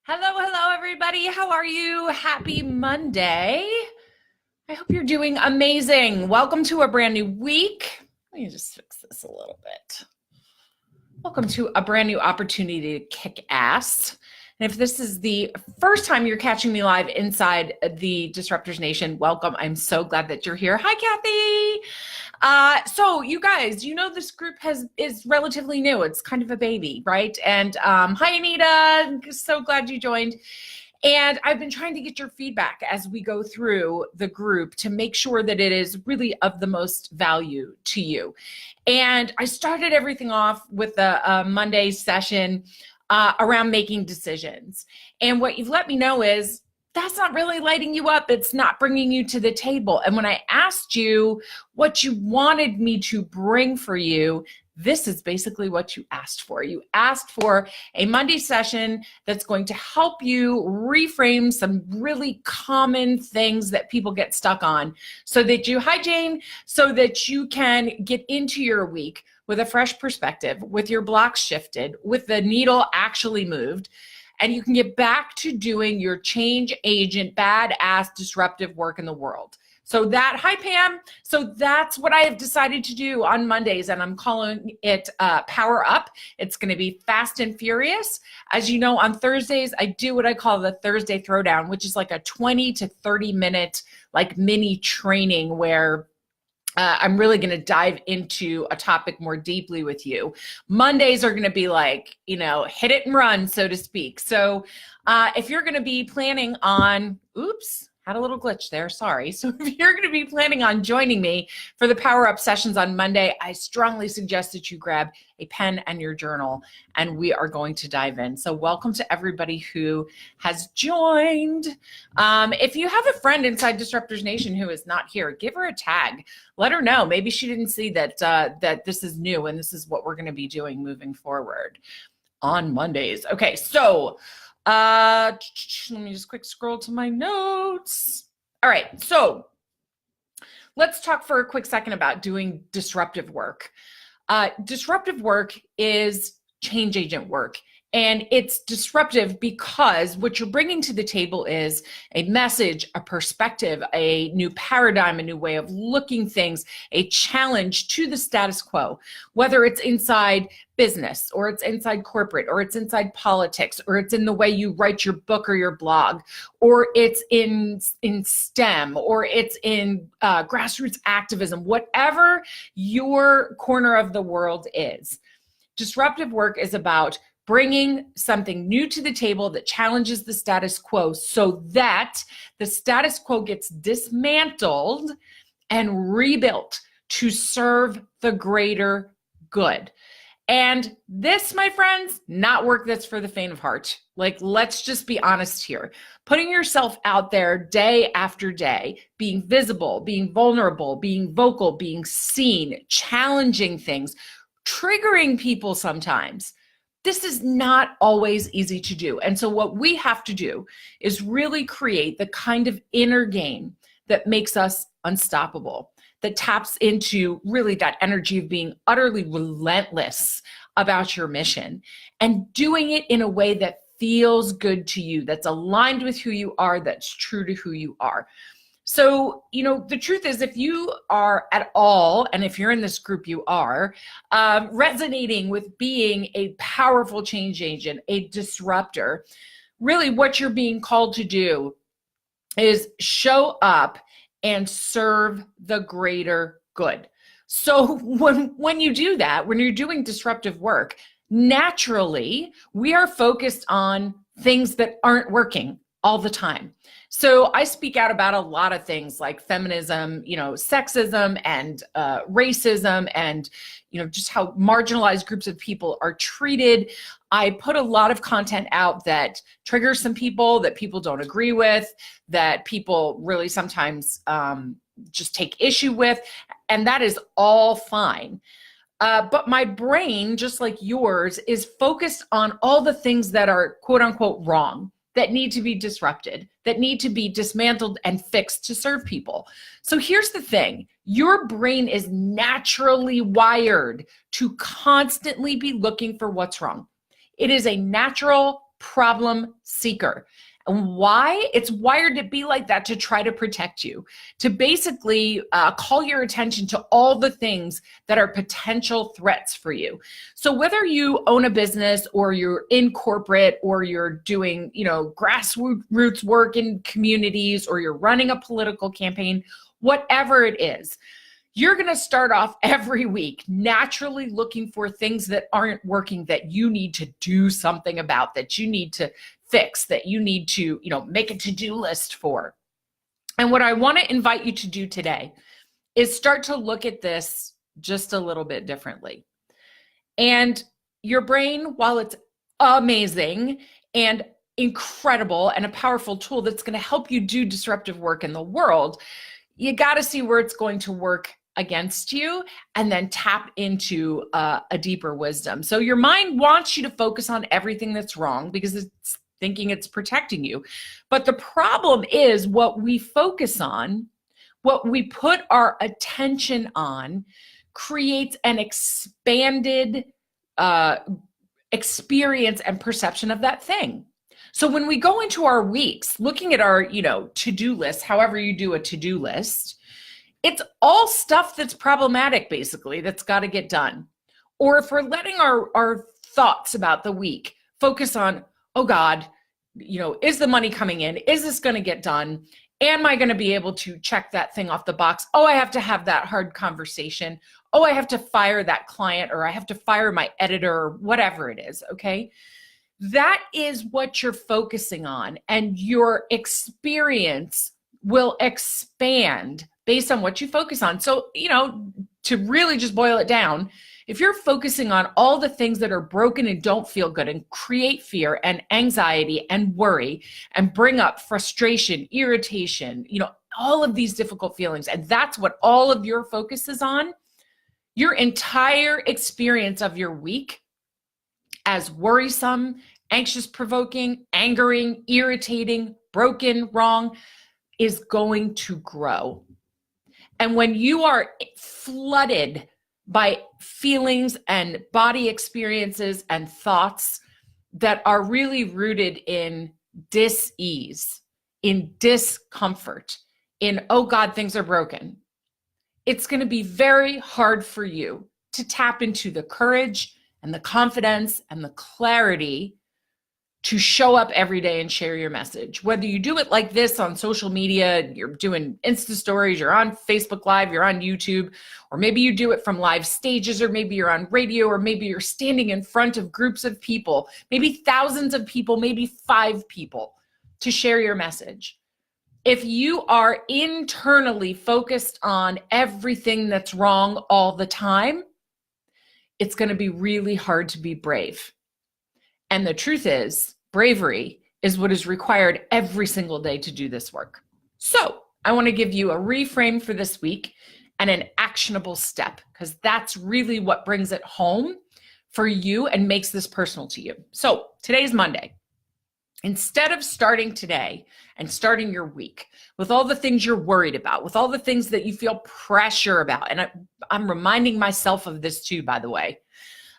Hello, everybody. How are you? Happy Monday. I hope you're doing amazing. Welcome to a brand new week. Let me just fix this a little bit. Welcome to a brand new opportunity to kick ass. And if this is the first time you're catching me live inside the Disruptors Nation, welcome. I'm so glad that you're here. Hi, Kathy. So you guys, you know this group is relatively new. It's kind of a baby, right? And hi, Anita. So glad you joined. And I've been trying to get your feedback as we go through the group to make sure that it is really of the most value to you. And I started everything off with a Monday session around making decisions. And what you've let me know is that's not really lighting you up. It's not bringing you to the table. And when I asked you what you wanted me to bring for you, this is basically what you asked for. You asked for a Monday session that's going to help you reframe some really common things that people get stuck on so that you, hi Jane, so that you can get into your week with a fresh perspective, with your blocks shifted, with the needle actually moved, and you can get back to doing your change agent, badass, disruptive work in the world. So that, hi Pam, so that's what I have decided to do on Mondays, and I'm calling it Power Up. It's gonna be fast and furious. As you know, on Thursdays, I do what I call the Thursday Throwdown, which is like a 20 to 30 minute like mini training where I'm really going to dive into a topic more deeply with you. Mondays are going to be like, you know, hit it and run, so to speak. So if you're going to be planning on, oops, had a little glitch there, sorry. So if you're going to be planning on joining me for the Power Up sessions on Monday, I strongly suggest that you grab a pen and your journal, and we are going to dive in. So welcome to everybody who has joined. If you have a friend inside Disruptors Nation who is not here, give her a tag. Let her know. Maybe she didn't see that, that this is new and this is what we're going to be doing moving forward on Mondays. Okay, so let me just quick scroll to my notes. All right, so let's talk for a quick second about doing disruptive work. Disruptive work is change agent work, and it's disruptive because what you're bringing to the table is a message, a perspective, a new paradigm, a new way of looking things, a challenge to the status quo, whether it's inside business or it's inside corporate or it's inside politics or it's in the way you write your book or your blog or it's in STEM or it's in grassroots activism, whatever your corner of the world is. Disruptive work is about bringing something new to the table that challenges the status quo so that the status quo gets dismantled and rebuilt to serve the greater good. And this, my friends, not work that's for the faint of heart. Like, let's just be honest here. Putting yourself out there day after day, being visible, being vulnerable, being vocal, being seen, challenging things, triggering people sometimes. This is not always easy to do. And so what we have to do is really create the kind of inner game that makes us unstoppable, that taps into really that energy of being utterly relentless about your mission and doing it in a way that feels good to you, that's aligned with who you are, that's true to who you are. So, you know, the truth is, if you are at all, and if you're in this group, you are, resonating with being a powerful change agent, a disruptor, really what you're being called to do is show up and serve the greater good. So when you do that, when you're doing disruptive work, naturally, we are focused on things that aren't working all the time. So I speak out about a lot of things like feminism, you know, sexism and racism and, you know, just how marginalized groups of people are treated. I put a lot of content out that triggers some people, that people don't agree with, that people really sometimes just take issue with, and that is all fine. But my brain, just like yours, is focused on all the things that are quote unquote wrong, that need to be disrupted, that need to be dismantled and fixed to serve people. So here's the thing, your brain is naturally wired to constantly be looking for what's wrong. It is a natural problem seeker. And why? It's wired to be like that, to try to protect you, to basically call your attention to all the things that are potential threats for you. So whether you own a business or you're in corporate or you're doing, grassroots work in communities or you're running a political campaign, whatever it is, you're going to start off every week naturally looking for things that aren't working, that you need to do something about, that you need to fix, that you need to, make a to-do list for. And what I want to invite you to do today is start to look at this just a little bit differently. And your brain, while it's amazing and incredible and a powerful tool that's going to help you do disruptive work in the world, you got to see where it's going to work against you and then tap into a deeper wisdom. So your mind wants you to focus on everything that's wrong because it's thinking it's protecting you. But the problem is what we focus on, what we put our attention on, creates an expanded experience and perception of that thing. So when we go into our weeks, looking at our, to-do list, however you do a to-do list, it's all stuff that's problematic, basically, that's got to get done. Or if we're letting our thoughts about the week focus on, oh God, is the money coming in? Is this going to get done? Am I going to be able to check that thing off the box? Oh, I have to have that hard conversation. Oh, I have to fire that client, or I have to fire my editor, or whatever it is, okay? That is what you're focusing on, and your experience will expand based on what you focus on. So, to really just boil it down, if you're focusing on all the things that are broken and don't feel good and create fear and anxiety and worry and bring up frustration, irritation, all of these difficult feelings, and that's what all of your focus is on, your entire experience of your week as worrisome, anxious, provoking, angering, irritating, broken, wrong, is going to grow. And when you are flooded by feelings and body experiences and thoughts that are really rooted in dis-ease, in discomfort, in, oh God, things are broken, it's going to be very hard for you to tap into the courage and the confidence and the clarity to show up every day and share your message. Whether you do it like this on social media, you're doing Insta stories, you're on Facebook Live, you're on YouTube, or maybe you do it from live stages, or maybe you're on radio, or maybe you're standing in front of groups of people, maybe thousands of people, maybe 5 people, to share your message. If you are internally focused on everything that's wrong all the time, it's going to be really hard to be brave. And the truth is, bravery is what is required every single day to do this work. So I want to give you a reframe for this week and an actionable step, because that's really what brings it home for you and makes this personal to you. So today's Monday. Instead of starting today and starting your week with all the things you're worried about, with all the things that you feel pressure about, and I'm reminding myself of this too, by the way,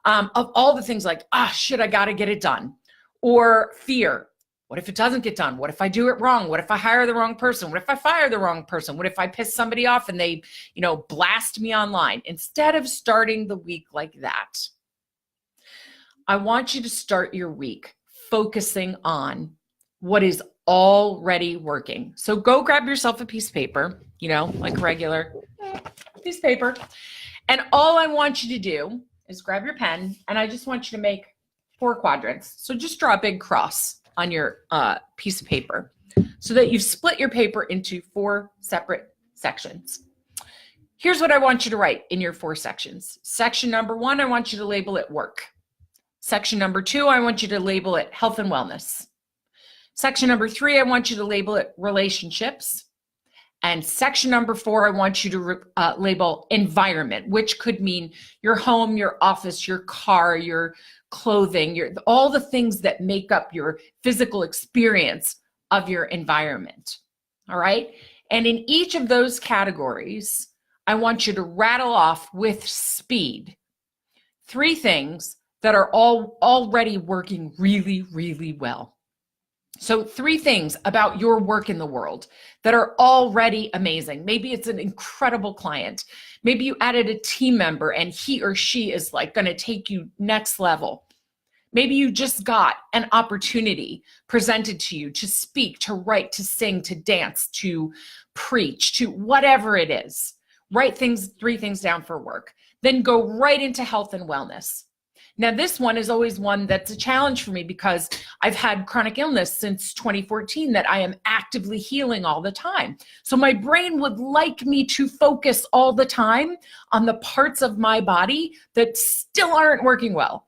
of all the things like, shit, I got to get it done. Or fear. What if it doesn't get done? What if I do it wrong? What if I hire the wrong person? What if I fire the wrong person? What if I piss somebody off and they, blast me online? Instead of starting the week like that, I want you to start your week focusing on what is already working. So go grab yourself a piece of paper, like a regular piece of paper. And all I want you to do is grab your pen, and I just want you to make 4 quadrants. So just draw a big cross on your piece of paper so that you've split your paper into 4 separate sections. Here's what I want you to write in your 4 sections. Section number 1, I want you to label it work. Section number 2, I want you to label it health and wellness. Section number 3, I want you to label it relationships. And section number 4, I want you to label environment, which could mean your home, your office, your car, your clothing, all the things that make up your physical experience of your environment. All right. And in each of those categories, I want you to rattle off with speed 3 things that are all already working really, really well. So 3 things about your work in the world that are already amazing. Maybe it's an incredible client. Maybe you added a team member and he or she is like going to take you next level. Maybe you just got an opportunity presented to you to speak, to write, to sing, to dance, to preach, to whatever it is. Write 3 things down for work. Then go right into health and wellness. Now, this one is always one that's a challenge for me because I've had chronic illness since 2014 that I am actively healing all the time. So my brain would like me to focus all the time on the parts of my body that still aren't working well.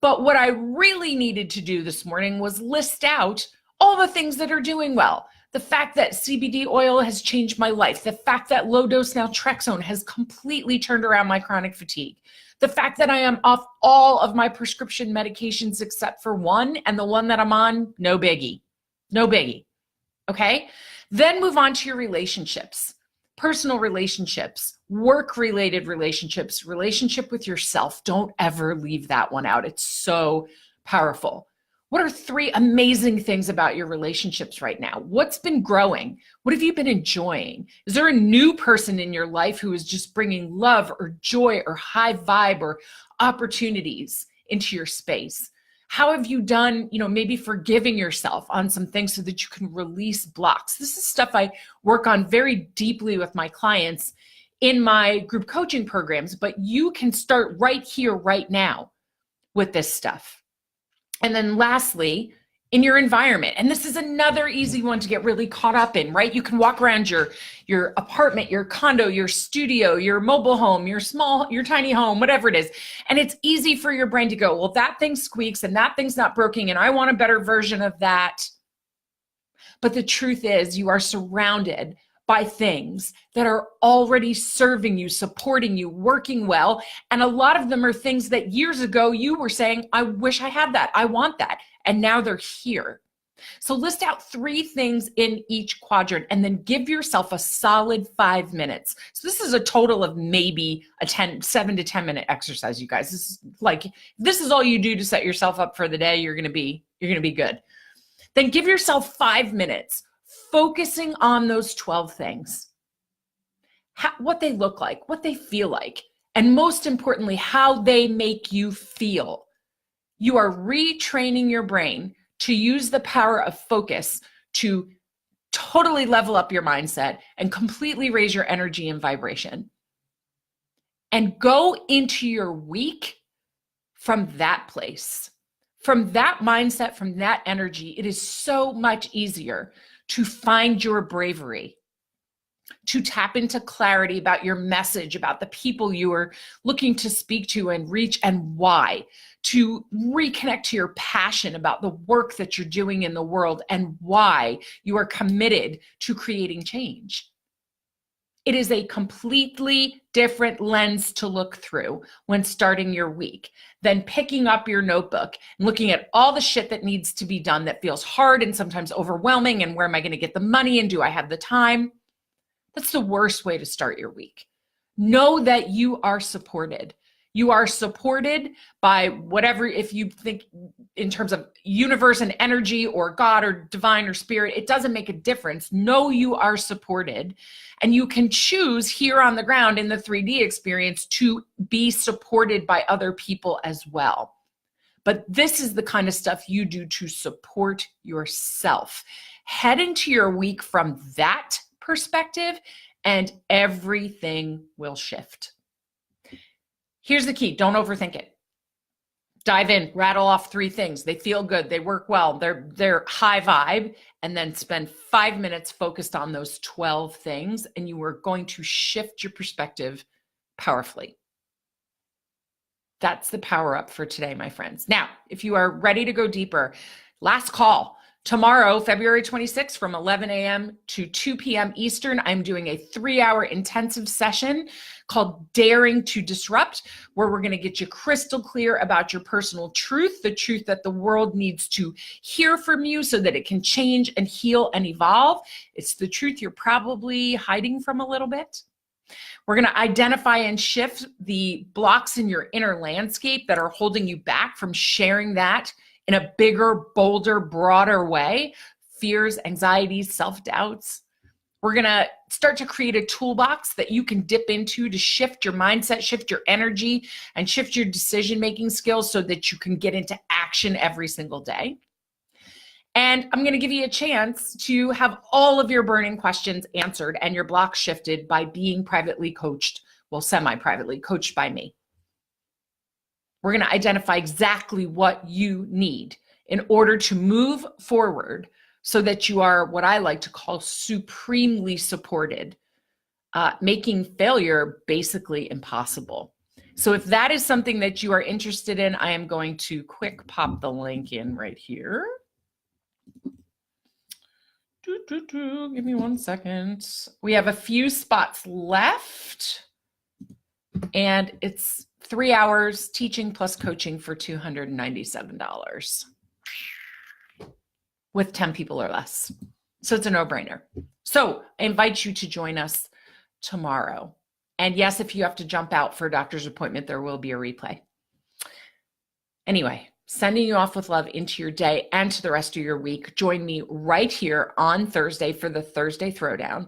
But what I really needed to do this morning was list out all the things that are doing well. The fact that CBD oil has changed my life. The fact that low-dose naltrexone has completely turned around my chronic fatigue. The fact that I am off all of my prescription medications except for one, and the one that I'm on, no biggie. No biggie. Okay? Then move on to your relationships. Personal relationships, work-related relationships, relationship with yourself. Don't ever leave that one out. It's so powerful. What are 3 amazing things about your relationships right now? What's been growing? What have you been enjoying? Is there a new person in your life who is just bringing love or joy or high vibe or opportunities into your space? How have you done, maybe forgiving yourself on some things so that you can release blocks? This is stuff I work on very deeply with my clients in my group coaching programs, but you can start right here, right now with this stuff. And then lastly, in your environment, and this is another easy one to get really caught up in, right? You can walk around your apartment, your condo, your studio, your mobile home, your tiny home, whatever it is. And it's easy for your brain to go, well, that thing squeaks and that thing's not broken and I want a better version of that. But the truth is you are surrounded by things that are already serving you, supporting you, working well. And a lot of them are things that years ago you were saying, I wish I had that. I want that. And now they're here. So list out 3 things in each quadrant and then give yourself a solid 5 minutes. So this is a total of maybe a 7 to 10 minute exercise, you guys. This is all you do to set yourself up for the day. You're going to be good. Then give yourself 5 minutes focusing on those 12 things, what they look like, what they feel like, and most importantly, how they make you feel. You are retraining your brain to use the power of focus to totally level up your mindset and completely raise your energy and vibration. And go into your week from that place, from that mindset, from that energy. It is so much easier to find your bravery, to tap into clarity about your message, about the people you are looking to speak to and reach and why, to reconnect to your passion about the work that you're doing in the world and why you are committed to creating change. It is a completely different lens to look through when starting your week than picking up your notebook and looking at all the shit that needs to be done that feels hard and sometimes overwhelming, and where am I going to get the money and do I have the time? That's the worst way to start your week. Know that you are supported. You are supported by whatever, if you think in terms of universe and energy or God or divine or spirit, it doesn't make a difference. Know you are supported, and you can choose here on the ground in the 3D experience to be supported by other people as well. But this is the kind of stuff you do to support yourself. Head into your week from that perspective and everything will shift. Here's the key. Don't overthink it. Dive in, rattle off 3 things. They feel good. They work well. They're high vibe. And then spend 5 minutes focused on those 12 things. And you are going to shift your perspective powerfully. That's the power up for today, my friends. Now, if you are ready to go deeper, last call. Tomorrow, February 26th from 11 a.m. to 2 p.m. Eastern, I'm doing a 3-hour intensive session called Daring to Disrupt, where we're going to get you crystal clear about your personal truth, the truth that the world needs to hear from you so that it can change and heal and evolve. It's the truth you're probably hiding from a little bit. We're going to identify and shift the blocks in your inner landscape that are holding you back from sharing that in a bigger, bolder, broader way. Fears, anxieties, self-doubts. We're going to start to create a toolbox that you can dip into to shift your mindset, shift your energy, and shift your decision-making skills so that you can get into action every single day. And I'm going to give you a chance to have all of your burning questions answered and your blocks shifted by being privately coached, well, semi-privately coached by me. We're going to identify exactly what you need in order to move forward so that you are what I like to call supremely supported, making failure basically impossible. So if that is something that you are interested in, I am going to quick pop the link in right here. Give me 1 second. We have a few spots left, and it's 3 hours teaching plus coaching for $297 with 10 people or less. So it's a no-brainer. So I invite you to join us tomorrow. And yes, if you have to jump out for a doctor's appointment, there will be a replay. Anyway, sending you off with love into your day and to the rest of your week. Join me right here on Thursday for the Thursday Throwdown.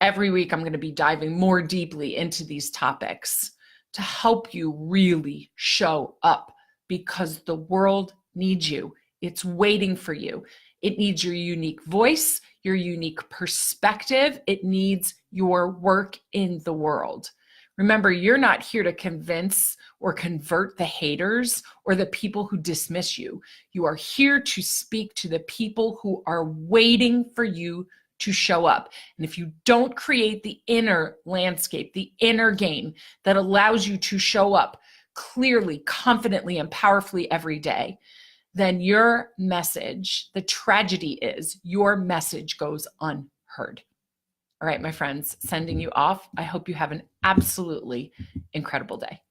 Every week, I'm going to be diving more deeply into these topics to help you really show up because the world needs you. It's waiting for you. It needs your unique voice, your unique perspective. It needs your work in the world. Remember, you're not here to convince or convert the haters or the people who dismiss you. You are here to speak to the people who are waiting for you to show up. And if you don't create the inner landscape, the inner game that allows you to show up clearly, confidently, and powerfully every day, then your message, the tragedy is your message goes unheard. All right, my friends, sending you off. I hope you have an absolutely incredible day.